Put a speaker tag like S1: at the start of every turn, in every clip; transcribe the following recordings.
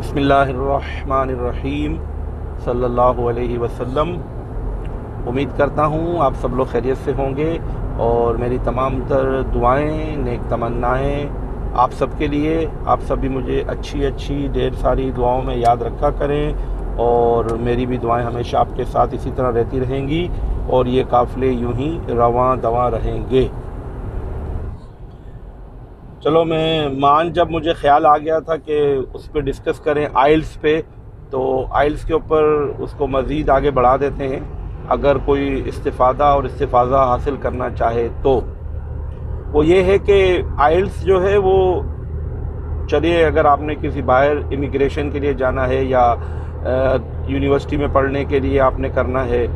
S1: बिस्मिल्लाह अर्रहमान अर्रहीम सल्लल्लाहु अलैहि वसल्लम। उम्मीद करता हूँ आप सब लोग खैरियत से होंगे और मेरी तमाम तर दुआएं, नेक तमन्नाएं आप सब के लिए। आप सब भी मुझे अच्छी ढेर सारी दुआओं में याद रखा करें और मेरी भी दुआएं हमेशा आपके साथ इसी तरह रहती रहेंगी और ये काफ़िले यूं ही रवां दवां रहेंगे। चलो, जब मुझे ख़्याल आ गया था कि उस पर डिस्कस करें आइल्स पे, तो आइल्स के ऊपर उसको मज़ीद आगे बढ़ा देते हैं अगर कोई इस्तिफ़ादा और इस्तिफ़ाज़ा हासिल करना चाहे तो। वो ये है कि आइल्स जो है वो, चलिए अगर आपने किसी बाहर इमिग्रेशन के लिए जाना है या यूनिवर्सिटी में पढ़ने के लिए आपने करना है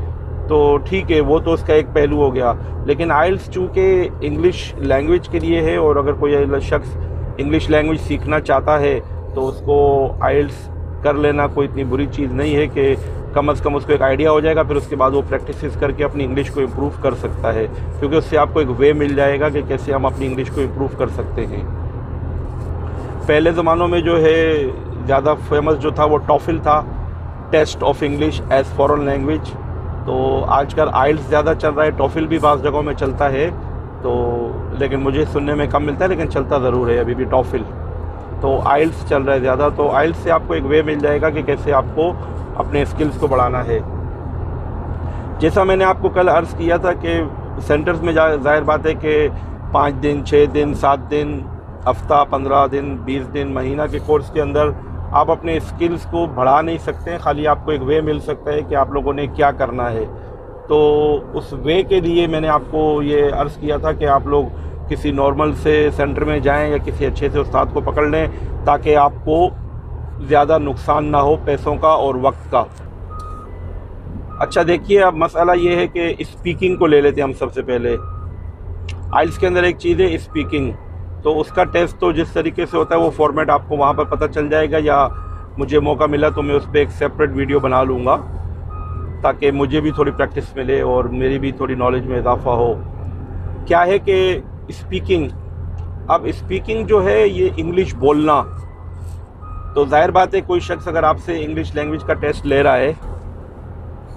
S1: तो ठीक है, वो तो उसका एक पहलू हो गया। लेकिन आइल्स चूँकि इंग्लिश लैंग्वेज के लिए है और अगर कोई शख्स इंग्लिश लैंग्वेज सीखना चाहता है तो उसको आइल्स कर लेना कोई इतनी बुरी चीज़ नहीं है कि कम से कम उसको एक आइडिया हो जाएगा, फिर उसके बाद वो प्रैक्टिस करके अपनी इंग्लिश को इम्प्रूव कर सकता है, क्योंकि उससे आपको एक वे मिल जाएगा कि कैसे हम अपनी इंग्लिश को इम्प्रूव कर सकते हैं। पहले ज़मानों में जो है ज़्यादा फेमस जो था वो टॉफिल था, test of English as foreign language. तो आजकल आइल्स ज़्यादा चल रहा है, टॉफिल भी बाज़ जगहों में चलता है तो, लेकिन मुझे सुनने में कम मिलता है, लेकिन चलता ज़रूर है अभी भी टॉफिल। तो आइल्स चल रहा है ज़्यादा, तो आइल्स से आपको एक वे मिल जाएगा कि कैसे आपको अपने स्किल्स को बढ़ाना है। जैसा मैंने आपको कल अर्ज़ किया था कि सेंटर्स में ज़ाहिर बात है कि 5 दिन, 6 दिन, 7 दिन, हफ्ता, 15 दिन, 20 दिन, महीना के कोर्स के अंदर आप अपने स्किल्स को बढ़ा नहीं सकते हैं। खाली आपको एक वे मिल सकता है कि आप लोगों ने क्या करना है। तो उस वे के लिए मैंने आपको ये अर्ज़ किया था कि आप लोग किसी नॉर्मल से सेंटर में जाएं या किसी अच्छे से उस्ताद को पकड़ लें ताकि आपको ज़्यादा नुकसान ना हो पैसों का और वक्त का। अच्छा देखिए, अब मसला ये है कि स्पीकिंग को ले लेते हैं हम सबसे पहले। आइल्स के अंदर एक चीज़ है स्पीकिंग, तो उसका टेस्ट तो जिस तरीके से होता है वो फॉर्मेट आपको वहाँ पर पता चल जाएगा, या मुझे मौका मिला तो मैं उस पर एक सेपरेट वीडियो बना लूँगा ताकि मुझे भी थोड़ी प्रैक्टिस मिले और मेरी भी थोड़ी नॉलेज में इजाफ़ा हो। क्या है कि स्पीकिंग, अब स्पीकिंग जो है ये इंग्लिश बोलना, तो ज़ाहिर बात है कोई शख्स अगर आपसे इंग्लिश लैंग्वेज का टेस्ट ले रहा है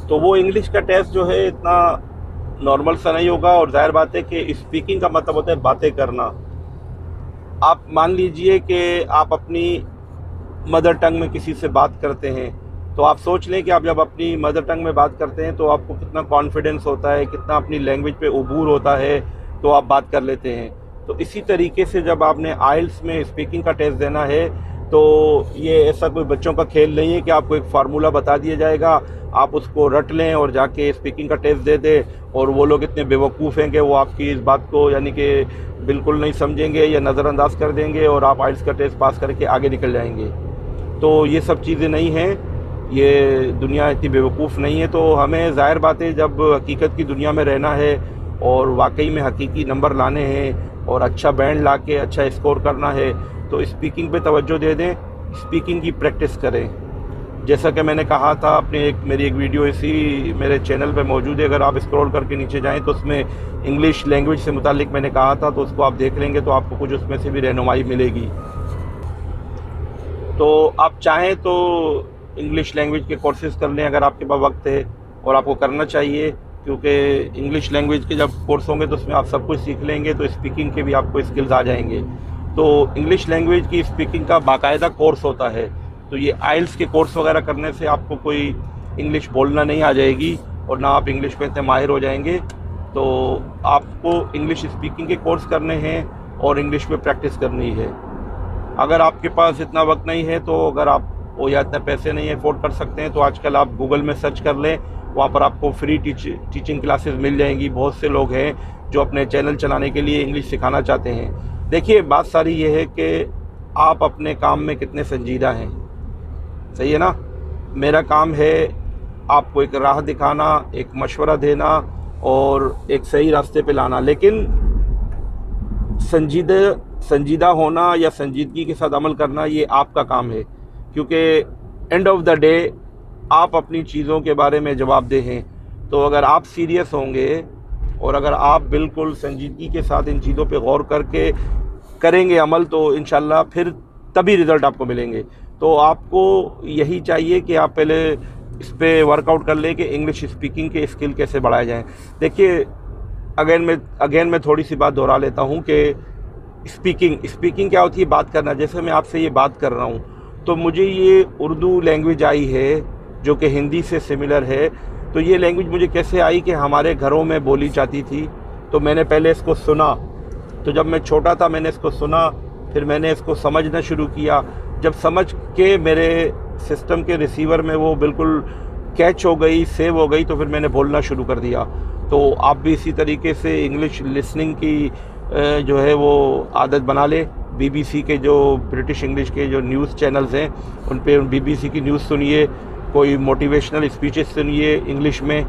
S1: तो वो इंग्लिश का टेस्ट जो है इतना नॉर्मल सा नहीं होगा। और ज़ाहिर बात है कि स्पीकिंग का मतलब होता है बातें करना। आप मान लीजिए कि आप अपनी मदर टंग में किसी से बात करते हैं, तो आप सोच लें कि आप जब अपनी मदर टंग में बात करते हैं तो आपको कितना कॉन्फिडेंस होता है, कितना अपनी लैंग्वेज पे उबूर होता है, तो आप बात कर लेते हैं। तो इसी तरीके से जब आपने आइल्स में स्पीकिंग का टेस्ट देना है तो ये ऐसा कोई बच्चों का खेल नहीं है कि आपको एक फार्मूला बता दिया जाएगा, आप उसको रट लें और जाके स्पीकिंग का टेस्ट दे दें और वो लोग इतने बेवकूफ़ हैं कि वो आपकी इस बात को यानी कि बिल्कुल नहीं समझेंगे या नज़रअंदाज कर देंगे और आप आइल्स का टेस्ट पास करके आगे निकल जाएंगे। तो ये सब चीज़ें नहीं हैं, ये दुनिया इतनी बेवकूफ़ नहीं है। तो हमें ज़ाहिर बात है जब हकीकत की दुनिया में रहना है और वाकई में हकीकी नंबर लाने हैं और अच्छा बैंड ला के अच्छा स्कोर करना है तो स्पीकिंग पे तवज्जो दे दें, स्पीकिंग की प्रैक्टिस करें। जैसा कि मैंने कहा था, मेरी एक वीडियो इसी मेरे चैनल पे मौजूद है, अगर आप स्क्रॉल करके नीचे जाएं तो उसमें इंग्लिश लैंग्वेज से मुतालिक मैंने कहा था, तो उसको आप देख लेंगे तो आपको कुछ उसमें से भी रहनुमाई मिलेगी। तो आप चाहें तो इंग्लिश लैंग्वेज के कोर्सेज़ कर लें अगर आपके पास वक्त है, और आपको करना चाहिए, क्योंकि इंग्लिश लैंग्वेज के जब कोर्स होंगे तो उसमें आप सब कुछ सीख लेंगे तो स्पीकिंग के भी आपको स्किल्स आ जाएंगे। तो इंग्लिश लैंग्वेज की स्पीकिंग का बाकायदा कोर्स होता है, तो ये आइल्स के कोर्स वगैरह करने से आपको कोई इंग्लिश बोलना नहीं आ जाएगी और ना आप इंग्लिश में इतने माहिर हो जाएंगे। तो आपको इंग्लिश स्पीकिंग के कोर्स करने हैं और इंग्लिश में प्रैक्टिस करनी है। अगर आपके पास इतना वक्त नहीं है तो अगर आप वो या इतने पैसे नहीं अफोर्ड कर सकते हैं तो आजकल आप गूगल में सर्च कर लें, वहाँ पर आपको फ्री टीचिंग क्लासेस मिल जाएंगी। बहुत से लोग हैं जो अपने चैनल चलाने के लिए इंग्लिश सिखाना चाहते हैं। देखिए, बात सारी ये है कि आप अपने काम में कितने संजीदा हैं, सही है ना। मेरा काम है आपको एक राह दिखाना, एक मशवरा देना और एक सही रास्ते पे लाना, लेकिन संजीदा होना या संजीदगी के साथ अमल करना ये आपका काम है, क्योंकि एंड ऑफ द डे आप अपनी चीज़ों के बारे में जवाबदेह हैं। तो अगर आप सीरियस होंगे और अगर आप बिल्कुल संजीदगी के साथ इन चीज़ों पे गौर करके करेंगे अमल, तो इंशाल्लाह फिर तभी रिज़ल्ट आपको मिलेंगे। तो आपको यही चाहिए कि आप पहले इस पे वर्कआउट कर लें कि इंग्लिश स्पीकिंग के स्किल कैसे बढ़ाए जाएँ। देखिए अगेन मैं थोड़ी सी बात दोहरा लेता हूँ कि स्पीकिंग क्या होती है? बात करना। जैसे मैं आपसे ये बात कर रहा हूँ तो मुझे ये उर्दू लैंग्वेज आई है जो कि हिंदी से सिमिलर है। तो ये लैंग्वेज मुझे कैसे आई कि हमारे घरों में बोली जाती थी, तो मैंने पहले इसको सुना। तो जब मैं छोटा था मैंने इसको सुना, फिर मैंने इसको समझना शुरू किया। जब समझ के मेरे सिस्टम के रिसीवर में वो बिल्कुल कैच हो गई, सेव हो गई, तो फिर मैंने बोलना शुरू कर दिया। तो आप भी इसी तरीके से इंग्लिश लिसनिंग की जो है वो आदत बना ले। BBC के जो ब्रिटिश इंग्लिश के जो न्यूज़ चैनल्स हैं उन पे BBC की न्यूज़ सुनिए, कोई मोटिवेशनल स्पीचेस सुनिए इंग्लिश में,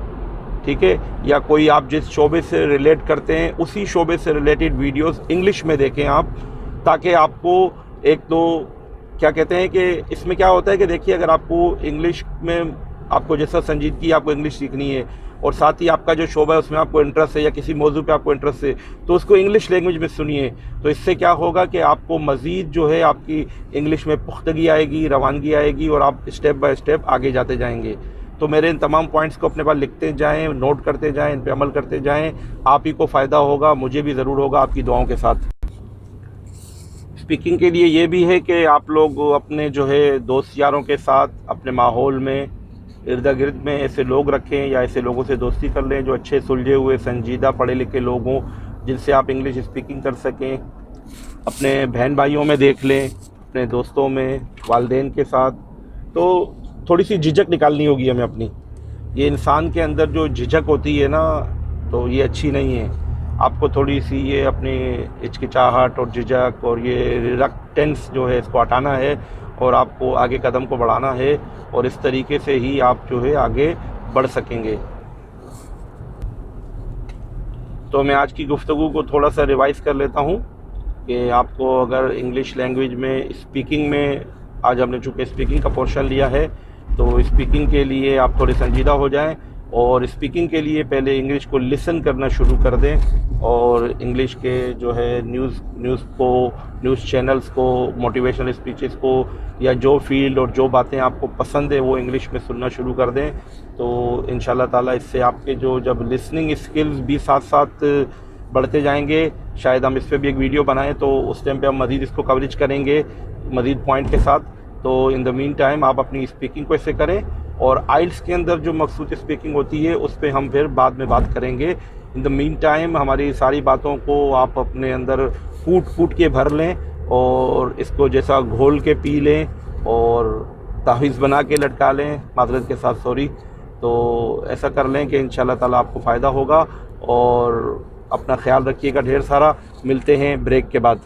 S1: ठीक है, या कोई आप जिस शोबे से रिलेट करते हैं उसी शोबे से रिलेटेड वीडियोस इंग्लिश में देखें आप, ताकि आपको एक तो क्या कहते हैं कि इसमें क्या होता है कि देखिए अगर आपको इंग्लिश में आपको जैसा संजीदगी आपको इंग्लिश सीखनी है और साथ ही आपका जो शोबा है उसमें आपको इंटरेस्ट है या किसी मौजू पे आपको इंटरेस्ट है, तो उसको इंग्लिश लैंग्वेज में सुनिए। तो इससे क्या होगा कि आपको मज़ीद जो है आपकी इंग्लिश में पुख्तगी आएगी, रवानगी आएगी और आप स्टेप बाय स्टेप आगे जाते जाएंगे। तो मेरे इन तमाम पॉइंट्स को अपने पास लिखते जाएँ, नोट करते जाएँ, इन पर अमल करते जाएँ। आप ही को फ़ायदा होगा, मुझे भी ज़रूर होगा आपकी दुआओं के साथ। स्पीकिंग के लिए ये भी है कि आप लोग अपने जो है दोस्त यारों के साथ अपने माहौल में इर्द गिर्द में ऐसे लोग रखें या ऐसे लोगों से दोस्ती कर लें जो अच्छे सुलझे हुए संजीदा पढ़े लिखे लोग हों, जिनसे आप इंग्लिश स्पीकिंग कर सकें। अपने बहन भाइयों में देख लें, अपने दोस्तों में, वालिदैन के साथ। तो थोड़ी सी झिझक निकालनी होगी हमें अपनी। ये इंसान के अंदर जो झिझक होती है ना, तो ये अच्छी नहीं है। आपको थोड़ी सी ये अपनी हिचकिचाहट और झिझक और ये रिलक्टेंस जो है इसको हटाना है और आपको आगे कदम को बढ़ाना है, और इस तरीके से ही आप जो है आगे बढ़ सकेंगे। तो मैं आज की गुफ्तगू को थोड़ा सा रिवाइज़ कर लेता हूँ कि आपको अगर इंग्लिश लैंग्वेज में स्पीकिंग में, आज हमने चूँकि स्पीकिंग का पोर्शन लिया है, तो स्पीकिंग के लिए आप थोड़े संजीदा हो जाएं और स्पीकिंग के लिए पहले इंग्लिश को लिसन करना शुरू कर दें और इंग्लिश के जो है न्यूज़ चैनल्स को, मोटिवेशनल स्पीचेस को, या जो फील्ड और जो बातें आपको पसंद है वो इंग्लिश में सुनना शुरू कर दें। तो इंशाल्लाह ताला इससे आपके जो जब लिसनिंग स्किल्स भी साथ साथ बढ़ते जाएंगे। शायद हम इस पर भी एक वीडियो बनाएं तो उस टाइम पे हम मज़ीद इसको कवरेज करेंगे मज़ीद पॉइंट के साथ। तो इन द मीन टाइम आप अपनी स्पीकिंग को ऐसे करें, और आइल्स के अंदर जो मखसूस स्पीकिंग होती है उस पर हम फिर बाद में बात करेंगे। इन द मीन टाइम हमारी सारी बातों को आप अपने अंदर कूट के भर लें और इसको जैसा घोल के पी लें और तावीज़ बना के लटका लें, माज़रत के साथ सॉरी। तो ऐसा कर लें कि इंशाल्लाह ताला आपको फ़ायदा होगा। और अपना ख्याल रखिएगा ढेर सारा। मिलते हैं ब्रेक के बाद।